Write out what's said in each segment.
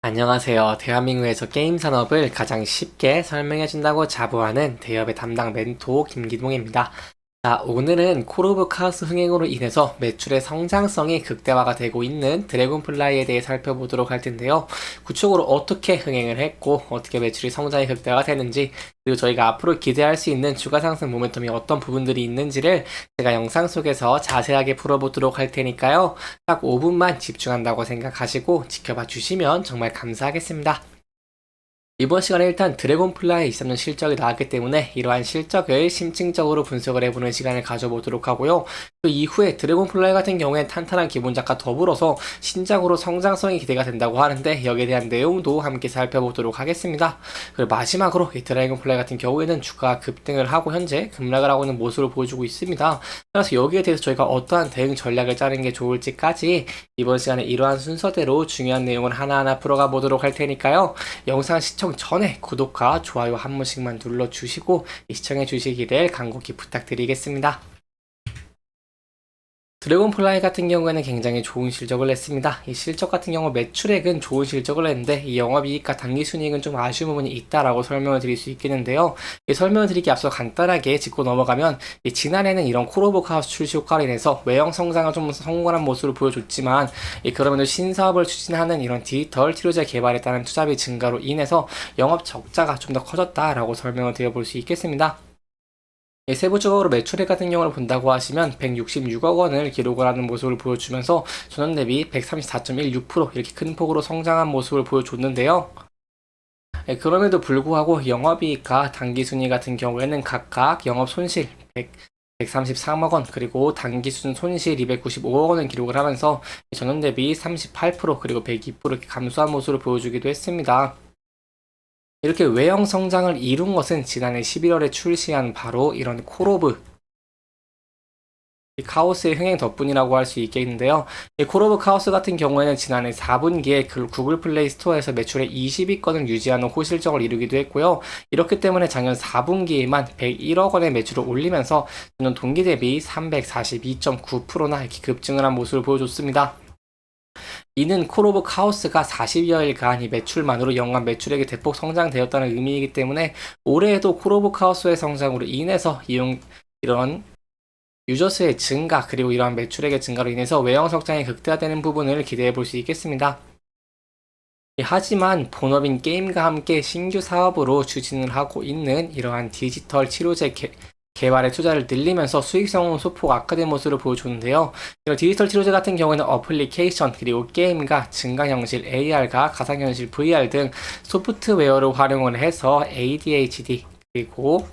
안녕하세요. 대한민국에서 게임 산업을 가장 쉽게 설명해준다고 자부하는 대여의 담당 멘토 김기동입니다. 자, 오늘은 콜 오브 카오스 흥행으로 인해서 매출의 성장성이 극대화가 되고 있는 드래곤플라이에 대해 살펴보도록 할 텐데요. 구체적으로 어떻게 흥행을 했고 어떻게 매출이 성장이 극대화가 되는지, 그리고 저희가 앞으로 기대할 수 있는 주가 상승 모멘텀이 어떤 부분들이 있는지를 제가 영상 속에서 자세하게 풀어보도록 할 테니까요. 딱 5분만 집중한다고 생각하시고 지켜봐 주시면 정말 감사하겠습니다. 이번 시간에 일단 드래곤플라이 23년 실적이 나왔기 때문에 이러한 실적을 심층적으로 분석을 해보는 시간을 가져보도록 하고요. 그 이후에 드래곤플라이 같은 경우에 탄탄한 기본작과 더불어서 신작으로 성장성이 기대가 된다고 하는데 여기에 대한 내용도 함께 살펴보도록 하겠습니다. 그리고 마지막으로 이 드래곤플라이 같은 경우에는 주가가 급등을 하고 현재 급락을 하고 있는 모습을 보여주고 있습니다. 따라서 여기에 대해서 저희가 어떠한 대응 전략을 짜는 게 좋을지까지 이번 시간에 이러한 순서대로 중요한 내용을 하나하나 풀어가 보도록 할 테니까요. 영상 시청 전에 구독과 좋아요 한 번씩만 눌러주시고 시청해 주시기를 간곡히 부탁드리겠습니다. 드래곤플라이 같은 경우에는 굉장히 좋은 실적을 냈습니다. 이 실적 같은 경우 매출액은 좋은 실적을 냈는데 이 영업이익과 당기순이익은 좀 아쉬운 부분이 있다라고 설명을 드릴 수 있겠는데요. 이 설명을 드리기 앞서 간단하게 짚고 넘어가면 지난해는 이런 콜 오브 카오스 출시 효과로 인해서 외형 성장을 좀 성공한 모습을 보여줬지만 그러면서 신사업을 추진하는 이런 디지털 치료제 개발에 따른 투자비 증가로 인해서 영업 적자가 좀 더 커졌다라고 설명을 드려볼 수 있겠습니다. 세부적으로 매출액 같은 경우를 본다고 하시면 166억 원을 기록을 하는 모습을 보여주면서 전년 대비 134.16% 이렇게 큰 폭으로 성장한 모습을 보여줬는데요. 그럼에도 불구하고 영업이익과 당기순이 같은 경우에는 각각 영업 손실 133억 원 그리고 당기순 손실 295억 원을 기록을 하면서 전년 대비 38% 그리고 102% 감소한 모습을 보여주기도 했습니다. 이렇게 외형 성장을 이룬 것은 지난해 11월에 출시한 바로 이런 콜 오브 카오스의 흥행 덕분이라고 할 수 있겠는데요. 콜 오브 카오스 같은 경우에는 지난해 4분기에 구글 플레이 스토어에서 매출의 20위권을 유지하는 호실적을 이루기도 했고요. 이렇기 때문에 작년 4분기에만 101억 원의 매출을 올리면서 전년 동기 대비 342.9%나 이렇게 급증을 한 모습을 보여줬습니다. 이는 콜 오브 카오스가 40여일간 이 매출만으로 연간 매출액이 대폭 성장되었다는 의미이기 때문에 올해에도 콜 오브 카오스의 성장으로 인해서 이런 유저 수의 증가 그리고 이러한 매출액의 증가로 인해서 외형 성장이 극대화되는 부분을 기대해 볼 수 있겠습니다. 하지만 본업인 게임과 함께 신규 사업으로 추진을 하고 있는 이러한 디지털 치료제 개발에 투자를 늘리면서 수익성은 소폭 악화된 모습을 보여주는데요. 이런 디지털 치료제 같은 경우에는 어플리케이션 그리고 게임과 증강현실 AR과 가상현실 VR 등 소프트웨어를 활용을 해서 ADHD 그리고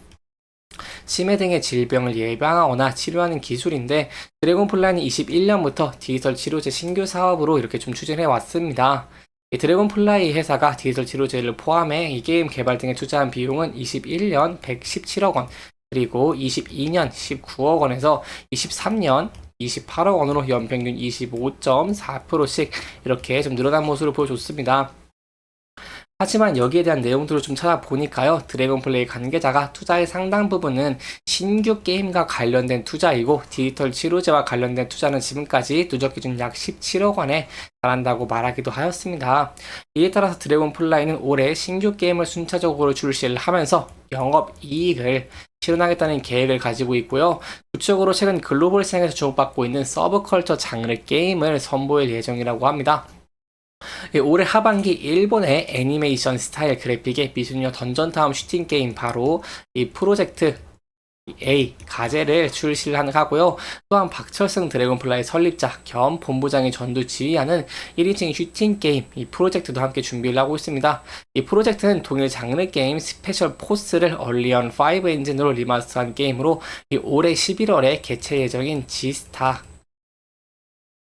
치매 등의 질병을 예방하거나 치료하는 기술인데 드래곤플라이는 21년부터 디지털 치료제 신규 사업으로 이렇게 좀 추진해 왔습니다. 이 드래곤플라이 회사가 디지털 치료제를 포함해 이 게임 개발 등에 투자한 비용은 21년 117억 원 그리고 22년 19억 원에서 23년 28억 원으로 연평균 25.4%씩 이렇게 좀 늘어난 모습을 보여줬습니다. 하지만 여기에 대한 내용들을 좀 찾아보니까요. 드래곤플레이 관계자가 투자의 상당 부분은 신규 게임과 관련된 투자이고 디지털 치료제와 관련된 투자는 지금까지 누적 기준 약 17억 원에 달한다고 말하기도 하였습니다. 이에 따라서 드래곤플라이는 올해 신규 게임을 순차적으로 출시를 하면서 영업이익을 실현하겠다는 계획을 가지고 있고요. 구체적으로 최근 글로벌 시장에서 주목받고 있는 서브컬처 장르 게임을 선보일 예정이라고 합니다. 올해 하반기 일본의 애니메이션 스타일 그래픽의 미소녀 던전타운 슈팅 게임 바로 이 프로젝트 A 가제를 출시를 하고요. 또한 박철승 드래곤플라이 설립자 겸 본부장이 전두 지휘하는 1인칭 슈팅 게임 이 프로젝트도 함께 준비를 하고 있습니다. 이 프로젝트는 동일 장르 게임 스페셜 포스를 얼리언 5 엔진으로 리마스터한 게임으로 올해 11월에 개최 예정인 지스타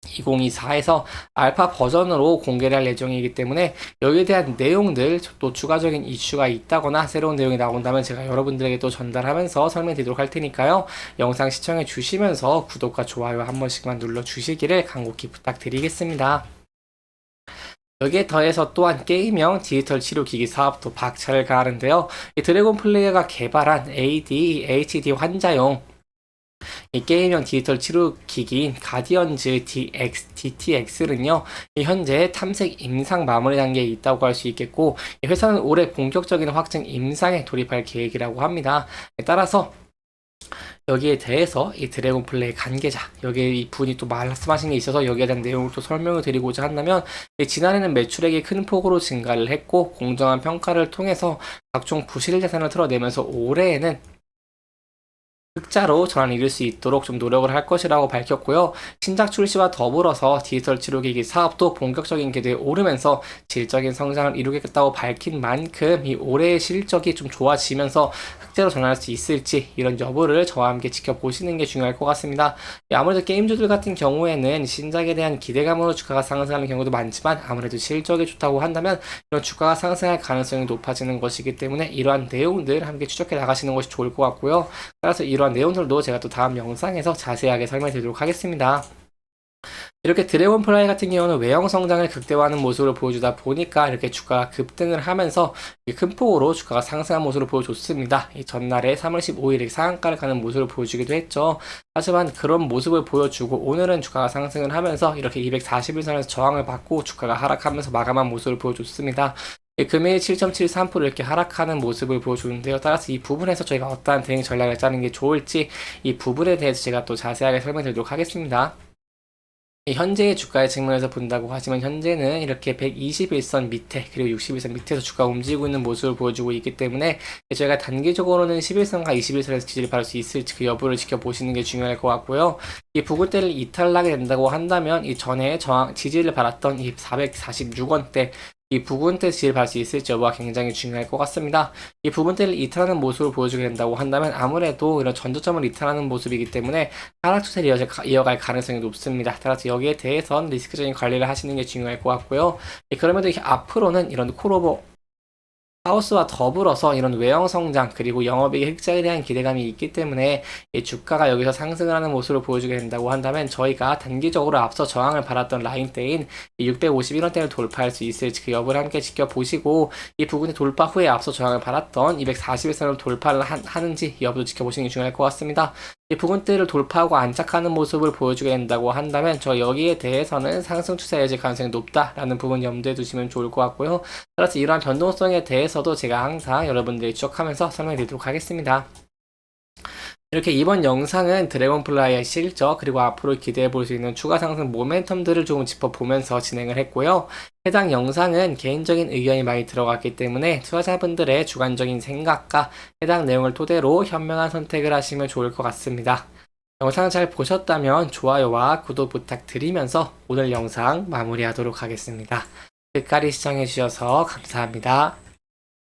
2024에서 알파 버전으로 공개를 할 예정이기 때문에 여기에 대한 내용들 또 추가적인 이슈가 있다거나 새로운 내용이 나온다면 제가 여러분들에게 또 전달하면서 설명드리도록 할 테니까요. 영상 시청해 주시면서 구독과 좋아요 한 번씩만 눌러 주시기를 간곡히 부탁드리겠습니다. 여기에 더해서 또한 게임형 디지털 치료기기 사업도 박차를 가하는데요. 이 드래곤플레이어가 개발한 ADHD 환자용 이 게임형 디지털 치료기기인 가디언즈 DTX는요, 현재 탐색 임상 마무리 단계에 있다고 할 수 있겠고, 이 회사는 올해 본격적인 확증 임상에 돌입할 계획이라고 합니다. 따라서 여기에 대해서 이 드래곤플레이 관계자, 여기에 이 분이 또 말씀하신 게 있어서 여기에 대한 내용을 또 설명을 드리고자 한다면, 지난해는 매출액이 큰 폭으로 증가를 했고 공정한 평가를 통해서 각종 부실 자산을 털어내면서 올해에는 흑자로 전환을 이룰 수 있도록 좀 노력을 할 것이라고 밝혔고요. 신작 출시와 더불어서 디지털 치료기기 사업도 본격적인 궤도에 오르면서 질적인 성장을 이루겠다고 밝힌 만큼 이 올해의 실적이 좀 좋아지면서 흑자로 전환할 수 있을지 이런 여부를 저와 함께 지켜보시는 게 중요할 것 같습니다. 아무래도 게임주들 같은 경우에는 신작에 대한 기대감으로 주가가 상승하는 경우도 많지만 아무래도 실적이 좋다고 한다면 이런 주가가 상승할 가능성이 높아지는 것이기 때문에 이러한 내용들 함께 추적해 나가시는 것이 좋을 것 같고요. 따라서 이러한 내용들도 제가 또 다음 영상에서 자세하게 설명해 드리도록 하겠습니다. 이렇게 드래곤플라이 같은 경우는 외형 성장을 극대화하는 모습을 보여주다 보니까 이렇게 주가가 급등을 하면서 큰 폭으로 주가가 상승한 모습을 보여줬습니다. 이 전날에 3월 15일에 상한가를 가는 모습을 보여주기도 했죠. 하지만 그런 모습을 보여주고 오늘은 주가가 상승을 하면서 이렇게 241선에서 저항을 받고 주가가 하락하면서 마감한 모습을 보여줬습니다. 금일 7.73% 이렇게 하락하는 모습을 보여주는데요. 따라서 이 부분에서 저희가 어떠한 대응 전략을 짜는 게 좋을지 이 부분에 대해서 제가 또 자세하게 설명드리도록 하겠습니다. 현재의 주가의 측면에서 본다고 하지만 현재는 이렇게 121선 밑에 그리고 61선 밑에서 주가가 움직이고 있는 모습을 보여주고 있기 때문에 저희가 단기적으로는 11선과 21선에서 지지를 받을 수 있을지 그 여부를 지켜보시는 게 중요할 것 같고요. 이 부근대를 이탈하게 된다고 한다면 이 전에 지지를 받았던 이 446원대 이 부분대 지지를 받을 수 있을지 여부가 굉장히 중요할 것 같습니다. 이 부분대를 이탈하는 모습을 보여주게 된다고 한다면 아무래도 이런 전저점을 이탈하는 모습이기 때문에 하락 추세를 이어갈 가능성이 높습니다. 따라서 여기에 대해서는 리스크적인 관리를 하시는 게 중요할 것 같고요. 그럼에도 앞으로는 이런 콜오버 하우스와 더불어서 이런 외형 성장 그리고 영업이익 흑자에 대한 기대감이 있기 때문에 이 주가가 여기서 상승을 하는 모습을 보여주게 된다고 한다면 저희가 단기적으로 앞서 저항을 받았던 라인대인 651원대를 돌파할 수 있을지 그 여부를 함께 지켜보시고 이 부분의 돌파 후에 앞서 저항을 받았던 241선을 돌파를 하는지 여부도 지켜보시는 게 중요할 것 같습니다. 이 부분대를 돌파하고 안착하는 모습을 보여주게 된다고 한다면 저 여기에 대해서는 상승 추세 여질 가능성이 높다라는 부분 염두에 두시면 좋을 것 같고요. 따라서 이러한 변동성에 대해서도 제가 항상 여러분들이 추적하면서 설명해 드리도록 하겠습니다. 이렇게 이번 영상은 드래곤플라이의 실적 그리고 앞으로 기대해 볼 수 있는 추가 상승 모멘텀들을 조금 짚어보면서 진행을 했고요. 해당 영상은 개인적인 의견이 많이 들어갔기 때문에 투자자분들의 주관적인 생각과 해당 내용을 토대로 현명한 선택을 하시면 좋을 것 같습니다. 영상 잘 보셨다면 좋아요와 구독 부탁드리면서 오늘 영상 마무리하도록 하겠습니다. 끝까지 시청해 주셔서 감사합니다.